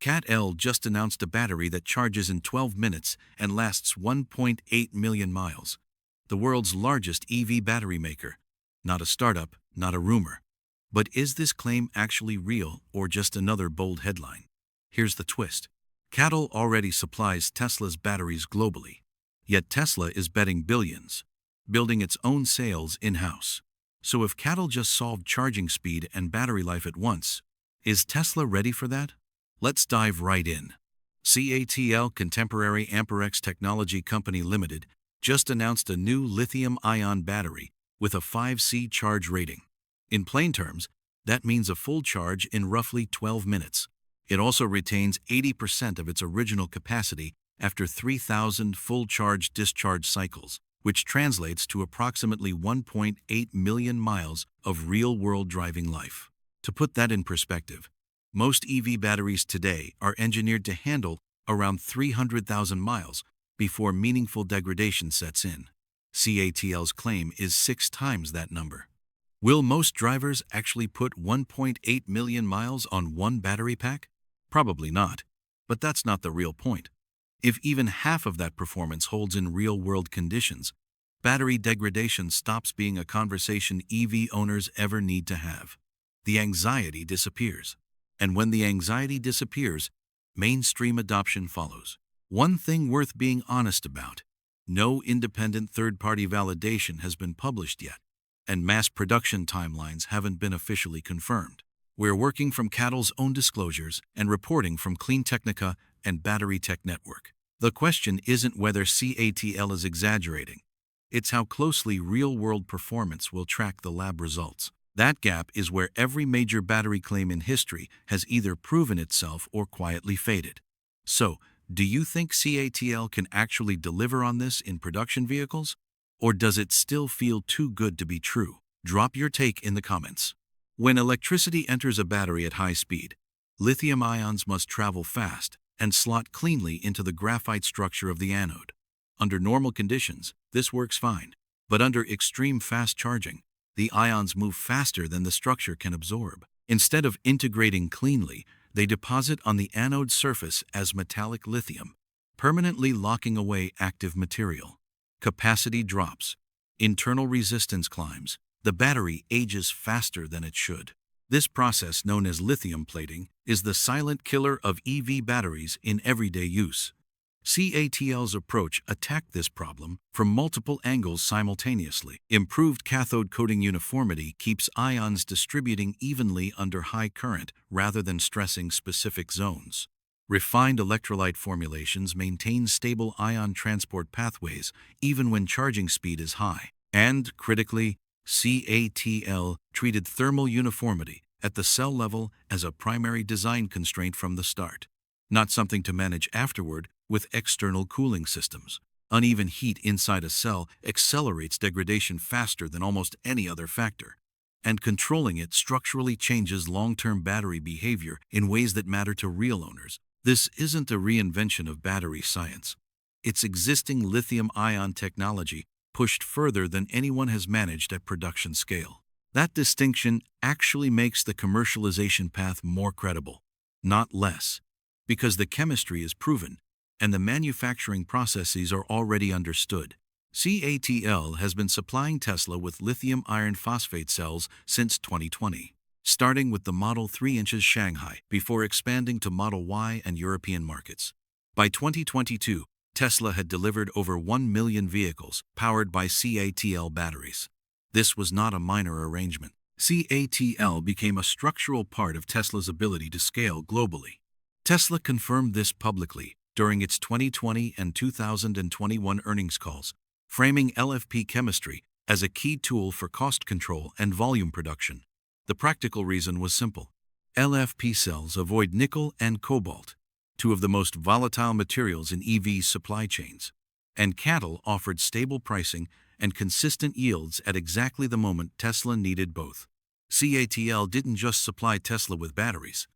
CATL just announced a battery that charges in 12 minutes and lasts 1.8 million miles. The world's largest EV battery maker. Not a startup, not a rumor. But is this claim actually real or just another bold headline? Here's the twist. CATL already supplies Tesla's batteries globally. Yet Tesla is betting billions, building its own cells in-house. So if CATL just solved charging speed and battery life at once, is Tesla ready for that? Let's dive right in. CATL Contemporary Amperex Technology Company Limited just announced a new lithium-ion battery with a 5C charge rating. In plain terms, that means a full charge in roughly 12 minutes. It also retains 80% of its original capacity after 3,000 full charge-discharge cycles, which translates to approximately 1.8 million miles of real-world driving life. To put that in perspective, most EV batteries today are engineered to handle around 300,000 miles before meaningful degradation sets in. CATL's claim is 6 times that number. Will most drivers actually put 1.8 million miles on one battery pack? Probably not. But that's not the real point. If even half of that performance holds in real-world conditions, battery degradation stops being a conversation EV owners ever need to have. The anxiety disappears. And when the anxiety disappears, mainstream adoption follows. One thing worth being honest about: no independent third-party validation has been published yet, and mass production timelines haven't been officially confirmed. We're working from CATL's own disclosures and reporting from Clean Technica and Battery Tech Network. The question isn't whether CATL is exaggerating. It's how closely real-world performance will track the lab results. That gap is where every major battery claim in history has either proven itself or quietly faded. So, do you think CATL can actually deliver on this in production vehicles? Or does it still feel too good to be true? Drop your take in the comments. When electricity enters a battery at high speed, lithium ions must travel fast and slot cleanly into the graphite structure of the anode. Under normal conditions, this works fine. But under extreme fast charging, the ions move faster than the structure can absorb. Instead of integrating cleanly, they deposit on the anode surface as metallic lithium, permanently locking away active material. Capacity drops. Internal resistance climbs. The battery ages faster than it should. This process, known as lithium plating, is the silent killer of EV batteries in everyday use. CATL's approach attacked this problem from multiple angles simultaneously. Improved cathode coating uniformity keeps ions distributing evenly under high current rather than stressing specific zones. Refined electrolyte formulations maintain stable ion transport pathways even when charging speed is high. And, critically, CATL treated thermal uniformity at the cell level as a primary design constraint from the start, not something to manage afterward with external cooling systems. Uneven heat inside a cell accelerates degradation faster than almost any other factor, and controlling it structurally changes long-term battery behavior in ways that matter to real owners. This isn't a reinvention of battery science. It's existing lithium-ion technology pushed further than anyone has managed at production scale. That distinction actually makes the commercialization path more credible, not less, because the chemistry is proven and the manufacturing processes are already understood. CATL has been supplying Tesla with lithium iron phosphate cells since 2020, starting with the Model 3 inches Shanghai before expanding to Model Y and European markets. By 2022, Tesla had delivered over 1 million vehicles powered by CATL batteries. This was not a minor arrangement. CATL became a structural part of Tesla's ability to scale globally. Tesla confirmed this publicly during its 2020 and 2021 earnings calls, framing LFP chemistry as a key tool for cost control and volume production. The practical reason was simple. LFP cells avoid nickel and cobalt, two of the most volatile materials in EV supply chains, and CATL offered stable pricing and consistent yields at exactly the moment Tesla needed both. CATL didn't just supply Tesla with batteries.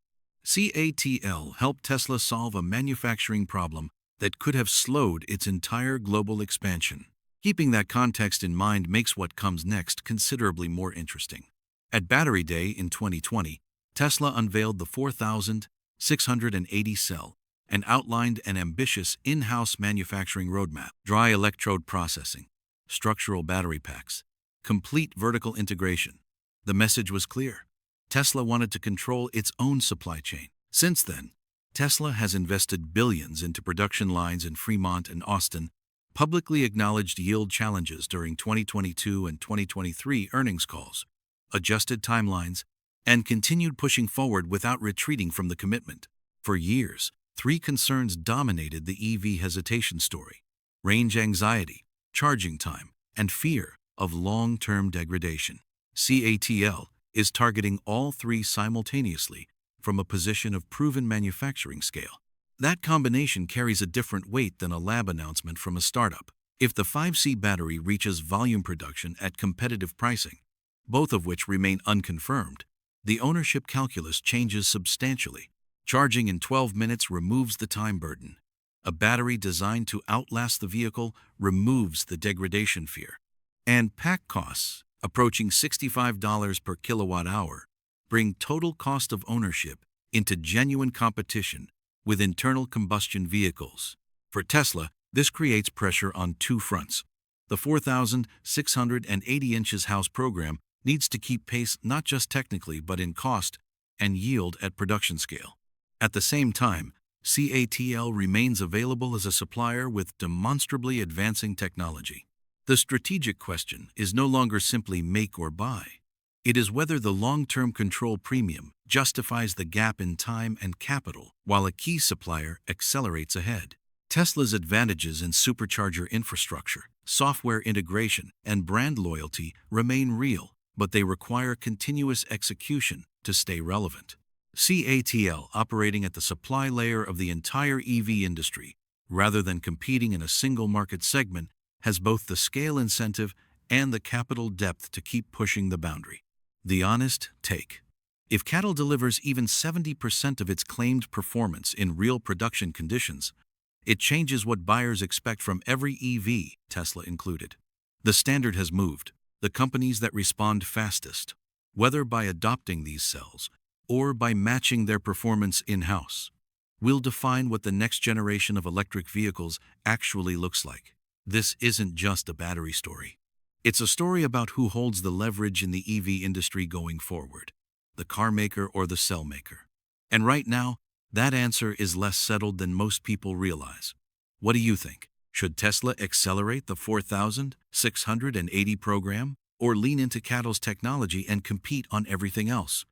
CATL helped Tesla solve a manufacturing problem that could have slowed its entire global expansion. Keeping that context in mind makes what comes next considerably more interesting. At Battery Day in 2020, Tesla unveiled the 4000 680 cell, and outlined an ambitious in-house manufacturing roadmap: dry electrode processing, structural battery packs, complete vertical integration. The message was clear. Tesla wanted to control its own supply chain. Since then, Tesla has invested billions into production lines in Fremont and Austin, publicly acknowledged yield challenges during 2022 and 2023 earnings calls, adjusted timelines, and continued pushing forward without retreating from the commitment. For years, three concerns dominated the EV hesitation story: range anxiety, charging time, and fear of long-term degradation. CATL is targeting all three simultaneously from a position of proven manufacturing scale. That combination carries a different weight than a lab announcement from a startup. If the 5C battery reaches volume production at competitive pricing, both of which remain unconfirmed, the ownership calculus changes substantially. Charging in 12 minutes removes the time burden. A battery designed to outlast the vehicle removes the degradation fear. And pack costs, approaching $65 per kilowatt hour, bring total cost of ownership into genuine competition with internal combustion vehicles. For Tesla, this creates pressure on two fronts. The 4,680 inches house program needs to keep pace not just technically but in cost and yield at production scale. At the same time, CATL remains available as a supplier with demonstrably advancing technology. The strategic question is no longer simply make or buy. It is whether the long-term control premium justifies the gap in time and capital while a key supplier accelerates ahead. Tesla's advantages in supercharger infrastructure, software integration, and brand loyalty remain real, but they require continuous execution to stay relevant. CATL, operating at the supply layer of the entire EV industry, rather than competing in a single market segment, has both the scale incentive and the capital depth to keep pushing the boundary. The honest take: if CATL delivers even 70% of its claimed performance in real production conditions, it changes what buyers expect from every EV, Tesla included. The standard has moved. The companies that respond fastest, whether by adopting these cells or by matching their performance in-house, will define what the next generation of electric vehicles actually looks like. This isn't just a battery story. It's a story about who holds the leverage in the EV industry going forward, the car maker or the cell maker. And right now, that answer is less settled than most people realize. What do you think? Should Tesla accelerate the 4,680 program or lean into CATL's technology and compete on everything else?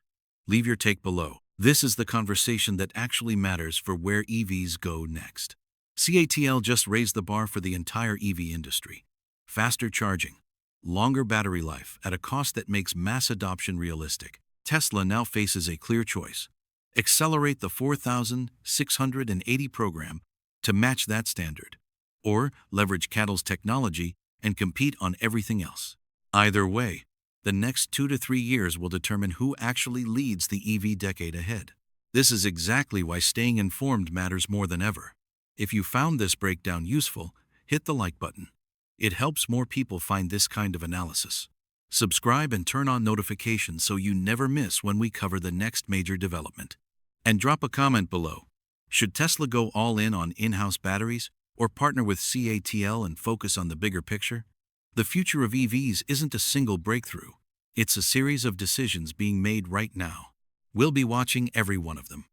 Leave your take below. This is the conversation that actually matters for where EVs go next. CATL just raised the bar for the entire EV industry. Faster charging, longer battery life at a cost that makes mass adoption realistic. Tesla now faces a clear choice: accelerate the 4,680 program to match that standard, or leverage CATL's technology and compete on everything else. Either way, the next 2 to 3 years will determine who actually leads the EV decade ahead. This is exactly why staying informed matters more than ever. If you found this breakdown useful, hit the like button. It helps more people find this kind of analysis. Subscribe and turn on notifications so you never miss when we cover the next major development. And drop a comment below. Should Tesla go all in on in-house batteries or partner with CATL and focus on the bigger picture? The future of EVs isn't a single breakthrough. It's a series of decisions being made right now. We'll be watching every one of them.